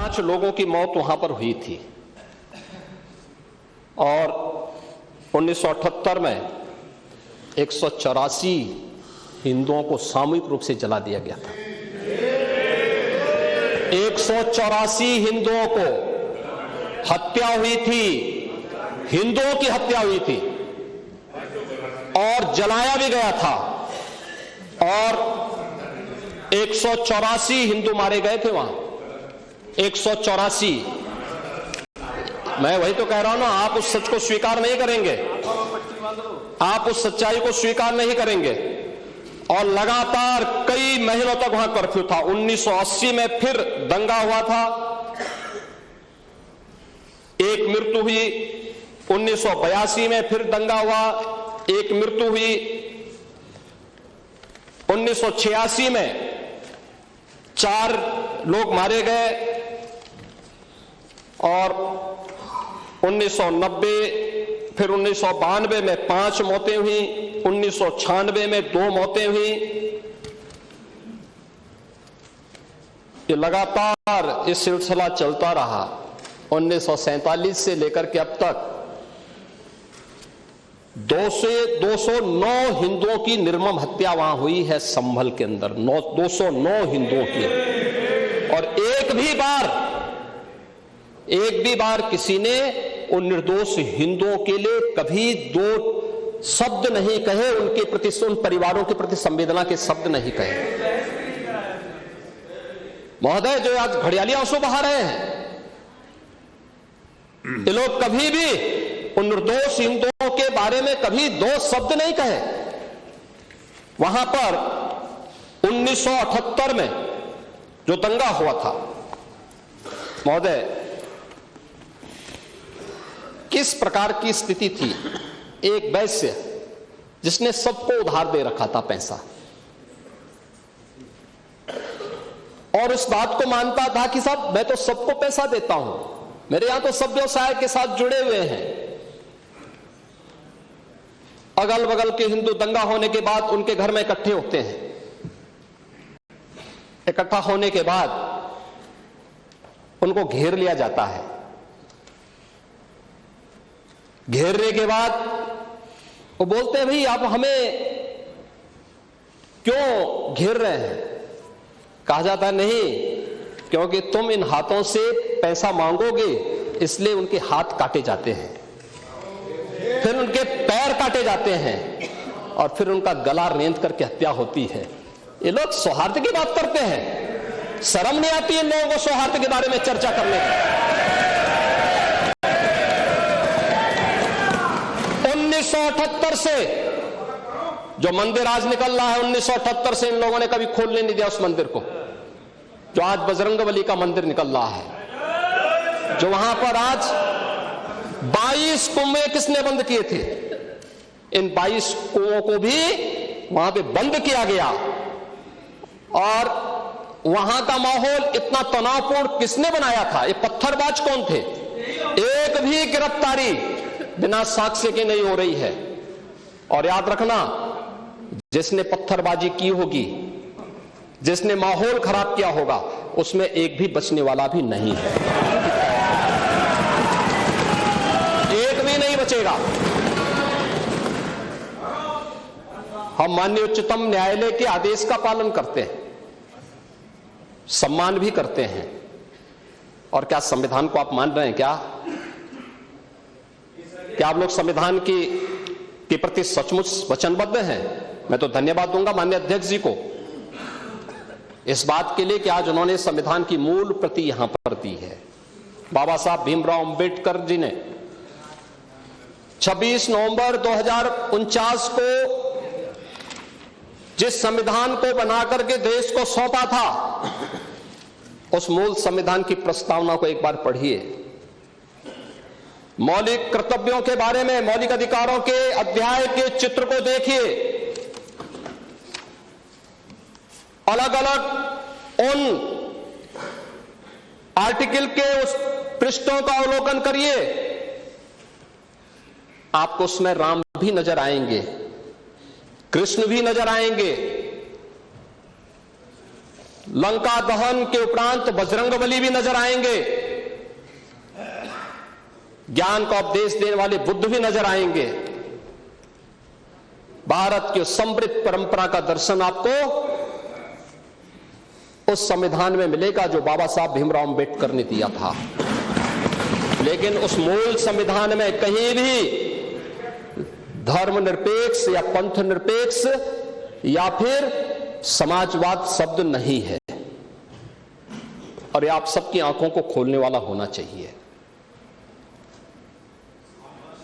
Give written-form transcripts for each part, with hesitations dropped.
5 लोगों की मौत वहां पर हुई थी और 1978 में 184 हिंदुओं को सामूहिक रूप से जला दिया गया था। 184 हिंदुओं को हत्या हुई थी, हिंदुओं की हत्या हुई थी और जलाया भी गया था और 184 हिंदू मारे गए थे वहां। 184। मैं वही तो कह रहा हूं ना, आप उस सच को स्वीकार नहीं करेंगे, आप उस सच्चाई को स्वीकार नहीं करेंगे। और लगातार कई महीनों तक वहां कर्फ्यू था। 1980 में फिर दंगा हुआ था, एक मृत्यु हुई। 1982 में फिर दंगा हुआ, एक मृत्यु हुई। 1986 में 4 लोग मारे गए और 1990 फिर 1992 में 5 मौतें हुई, 1996 में 2 मौतें हुई। ये लगातार इस सिलसिला चलता रहा। 1947 से लेकर के अब तक 209 हिंदुओं की निर्मम हत्या वहां हुई है संभल के अंदर। 209 हिंदुओं की। और एक भी बार किसी ने उन निर्दोष हिंदुओं के लिए कभी 2 शब्द नहीं कहे, उनके प्रति, उन परिवारों के प्रति संवेदना के शब्द नहीं कहे। महोदय, जो आज घड़ियाली आंसू बहा रहे हैं, ये लोग कभी भी उन निर्दोष हिंदुओं के बारे में कभी 2 शब्द नहीं कहे। वहां पर 1978 में जो दंगा हुआ था, महोदय, किस प्रकार की स्थिति थी। एक वैश्य जिसने सबको उधार दे रखा था पैसा, और इस बात को मानता था कि साहब मैं तो सबको पैसा देता हूं, मेरे यहां तो सब व्यवसाय के साथ जुड़े हुए हैं। अगल बगल के हिंदू दंगा होने के बाद उनके घर में इकट्ठे होते हैं। इकट्ठा होने के बाद उनको घेर लिया जाता है। घेरने के बाद वो बोलते हैं, भाई आप हमें क्यों घेर रहे हैं? कहा जाता है, नहीं, क्योंकि तुम इन हाथों से पैसा मांगोगे, इसलिए उनके हाथ काटे जाते हैं, फिर उनके पैर काटे जाते हैं और फिर उनका गला रेंत करके हत्या होती है। ये लोग सौहार्द की बात करते हैं, शर्म नहीं आती इन लोगों को सौहार्द के बारे में चर्चा करने की। 1978 से जो मंदिर आज निकल रहा है, 1978 से इन लोगों ने कभी खोलने नहीं दिया उस मंदिर को। जो आज बजरंगबली का मंदिर निकल रहा है, जो वहां पर आज 22 कुएं किसने बंद किए थे, इन 22 कुओं को भी वहां पे बंद किया गया। और वहां का माहौल इतना तनावपूर्ण किसने बनाया था? ये पत्थरबाज कौन थे? एक भी गिरफ्तारी बिना साक्ष्य के नहीं हो रही है। और याद रखना, जिसने पत्थरबाजी की होगी, जिसने माहौल खराब किया होगा, उसमें एक भी बचने वाला भी नहीं है, एक भी नहीं बचेगा। हम माननीय उच्चतम न्यायालय के आदेश का पालन करते हैं, सम्मान भी करते हैं। और क्या संविधान को आप मान रहे हैं? क्या आप लोग संविधान के प्रति सचमुच वचनबद्ध हैं? मैं तो धन्यवाद दूंगा माननीय अध्यक्ष जी को इस बात के लिए कि आज उन्होंने संविधान की मूल प्रति यहां पर दी है। बाबा साहब भीमराव अंबेडकर जी ने 26 नवंबर 2049 को जिस संविधान को बनाकर के देश को सौंपा था, उस मूल संविधान की प्रस्तावना को एक बार पढ़िए। मौलिक कर्तव्यों के बारे में, मौलिक अधिकारों के अध्याय के चित्र को देखिए। अलग अलग उन आर्टिकल के उस पृष्ठों का अवलोकन करिए, आपको उसमें राम भी नजर आएंगे, कृष्ण भी नजर आएंगे, लंका दहन के उपरांत बजरंगबली भी नजर आएंगे, ज्ञान का उपदेश देने वाले बुद्ध भी नजर आएंगे। भारत की समृद्ध परंपरा का दर्शन आपको उस संविधान में मिलेगा जो बाबा साहब भीमराव अंबेडकर ने दिया था। लेकिन उस मूल संविधान में कहीं भी धर्मनिरपेक्ष या पंथ निरपेक्ष या फिर समाजवाद शब्द नहीं है, और ये आप सबकी आंखों को खोलने वाला होना चाहिए।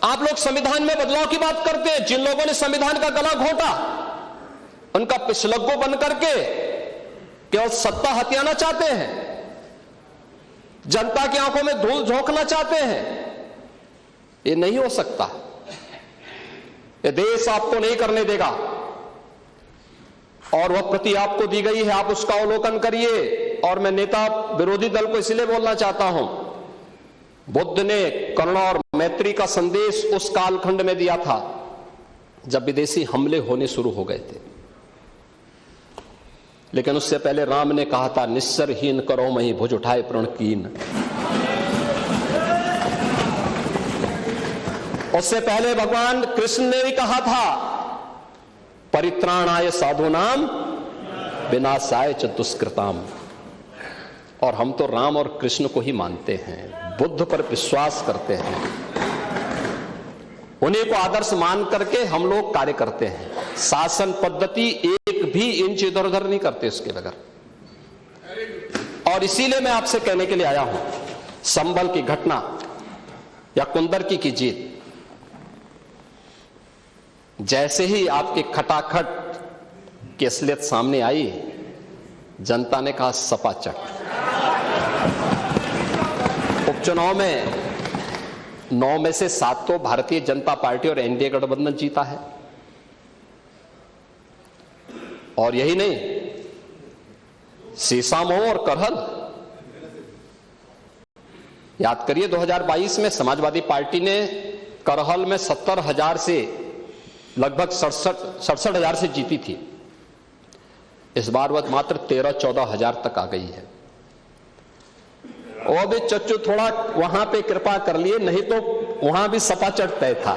आप लोग संविधान में बदलाव की बात करते हैं। जिन लोगों ने संविधान का गला घोंटा, उनका पिछलग्गू बन करके केवल सत्ता हथियाना चाहते हैं, जनता की आंखों में धूल झोंकना चाहते हैं। ये नहीं हो सकता। ये देश आपको नहीं करने देगा, और वह प्रति आपको दी गई है, आप उसका अवलोकन करिए। और मैं नेता विरोधी दल को इसलिए बोलना चाहता हूं, बुद्ध ने करुणा और मैत्री का संदेश उस कालखंड में दिया था जब विदेशी हमले होने शुरू हो गए थे। लेकिन उससे पहले राम ने कहा था, निस्सरहीन करो मही भुज उठाए प्रण कीन। उससे पहले भगवान कृष्ण ने भी कहा था, परित्राणाय साधूनाम विनाशाय च दुष्कृताम। और हम तो राम और कृष्ण को ही मानते हैं, बुद्ध पर विश्वास करते हैं, उन्हीं को आदर्श मान करके हम लोग कार्य करते हैं। शासन पद्धति एक भी इंच इधर उधर नहीं करते उसके बगैर। और इसीलिए मैं आपसे कहने के लिए आया हूं, संभल की घटना या कुंदरकी की जीत, जैसे ही आपके खटाखट की असलियत सामने आई, जनता ने कहा सपाचट। उपचुनाव में 9 में से 7 तो भारतीय जनता पार्टी और एनडीए गठबंधन जीता है। और यही नहीं, सीसामऊ और करहल, याद करिए 2022 में समाजवादी पार्टी ने करहल में 70,000 से लगभग 67,000 से जीती थी। इस बार वह मात्र 13-14 हजार तक आ गई है। वो भी चच्चू थोड़ा वहां पे कृपा कर लिए, नहीं तो वहां भी सपा चढ़ तय था।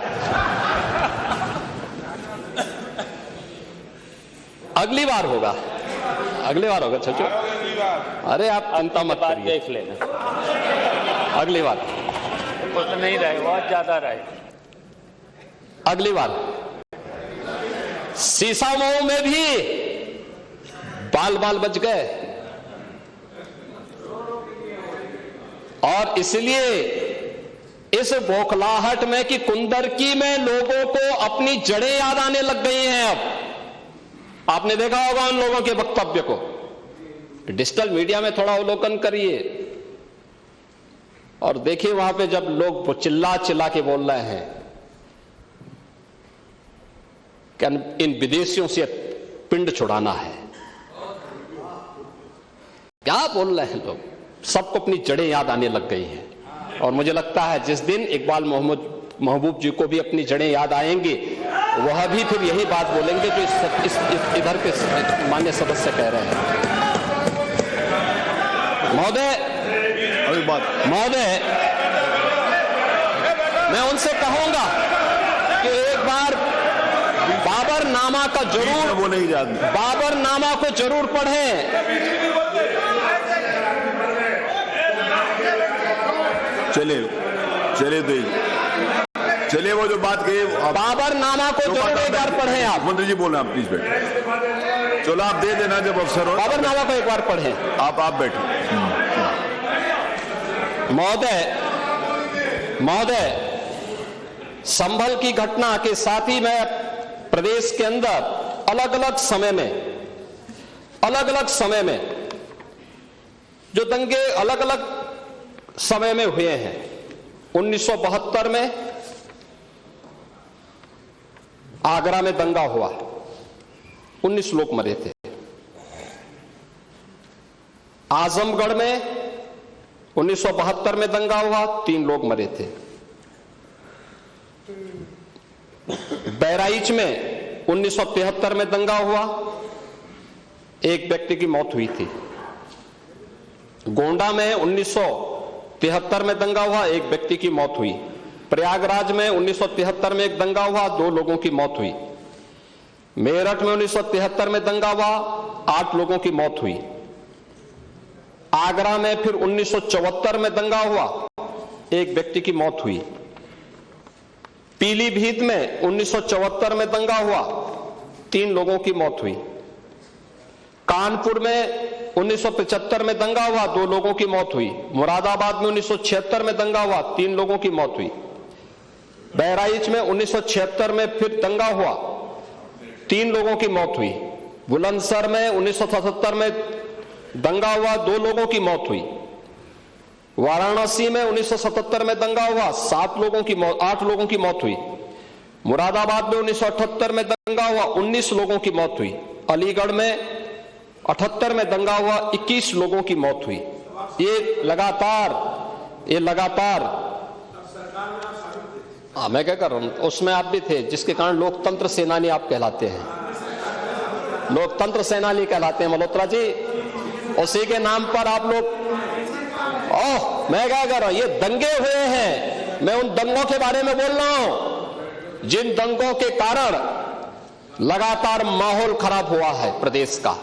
अगली बार होगा, अगली बार होगा चच्चू। अरे आप चिंता मत करिए, देख लेना अगली बार। कुछ नहीं रहे, बहुत ज्यादा रहे। अगली बार सीसामऊ में भी बाल बाल बच गए, और इसलिए इस बौखलाहट में कि कुंदरकी में लोगों को अपनी जड़ें याद आने लग गई हैं। अब आपने देखा होगा उन लोगों के वक्तव्य को, डिजिटल मीडिया में थोड़ा अवलोकन करिए और देखिए वहां पे जब लोग चिल्ला चिल्ला के बोल रहे हैं कि इन विदेशियों से पिंड छुड़ाना है। क्या बोल रहे हैं लोग, सबको अपनी जड़ें याद आने लग गई हैं। और मुझे लगता है जिस दिन इकबाल महबूब जी को भी अपनी जड़ें याद आएंगी, वह भी फिर यही बात बोलेंगे जो इधर के मान्य सदस्य कह रहे हैं। महोदय, मैं उनसे कहूंगा कि एक बार बाबरनामा का जरूर, वो नहीं जानते, बाबरनामा को जरूर पढ़ें। चलिए वो जो बात कही, बाबरनामा को जरूर एक बार पढ़ें। आप मंत्री जी बोल रहे हैं, आप प्लीज बैठे। चलो आप दे देना जब अवसर हो, बाबरनामा को एक बार पढ़ें। आप बैठे। महोदय, संभल की घटना के साथ ही मैं प्रदेश के अंदर अलग अलग समय में जो दंगे अलग अलग समय में हुए हैं। 1972 में आगरा में दंगा हुआ, 19 लोग मरे थे। आजमगढ़ में 1972 में दंगा हुआ, 3 लोग मरे थे। बहराइच में 1973 में दंगा हुआ, 1 व्यक्ति की मौत हुई थी। गोंडा में 1973 में दंगा हुआ, एक व्यक्ति की मौत हुई। प्रयागराज में 1973 में एक दंगा हुआ, 2 लोगों की मौत हुई। मेरठ में 1973 में दंगा हुआ, 8 लोगों की मौत हुई। आगरा में फिर 1974 में दंगा हुआ, एक व्यक्ति की मौत हुई। पीलीभीत में 1974 में दंगा हुआ, 3 लोगों की मौत हुई। कानपुर में 1975 में दंगा हुआ, 2 लोगों की मौत हुई। मुरादाबाद में 1976 में दंगा हुआ, 3 लोगों की मौत हुई। बहराइच में 1976 में फिर दंगा हुआ, 3 लोगों की मौत हुई। बुलंदशहर में 1977 में दंगा हुआ, 2 लोगों की मौत हुई। वाराणसी में 1977 में दंगा हुआ, 8 लोगों की मौत हुई। मुरादाबाद में 1978 में दंगा हुआ, 19 लोगों की मौत हुई। अलीगढ़ में 78 में दंगा हुआ, 21 लोगों की मौत हुई। ये लगातार मैं क्या कर रहा हूं, उसमें आप भी थे, जिसके कारण लोकतंत्र सेनानी आप कहलाते हैं, लोकतंत्र सेनानी कहलाते हैं मल्होत्रा जी। उसी के नाम पर आप लोग मैं क्या कर रहा हूं, ये दंगे हुए हैं, मैं उन दंगों के बारे में बोल रहा हूं जिन दंगों के कारण लगातार माहौल खराब हुआ है प्रदेश का।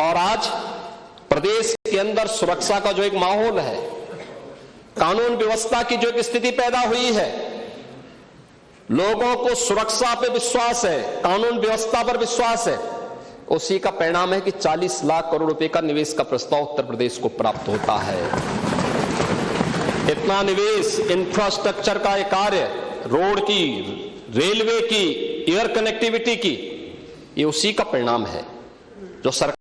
और आज प्रदेश के अंदर सुरक्षा का जो एक माहौल है, कानून व्यवस्था की जो एक स्थिति पैदा हुई है, लोगों को सुरक्षा पे विश्वास है, कानून व्यवस्था पर विश्वास है, उसी का परिणाम है कि 40 लाख करोड़ रुपए का निवेश का प्रस्ताव उत्तर प्रदेश को प्राप्त होता है। इतना निवेश, इंफ्रास्ट्रक्चर का एक कार्य, रोड की, रेलवे की, एयर कनेक्टिविटी की, ये उसी का परिणाम है जो सरकार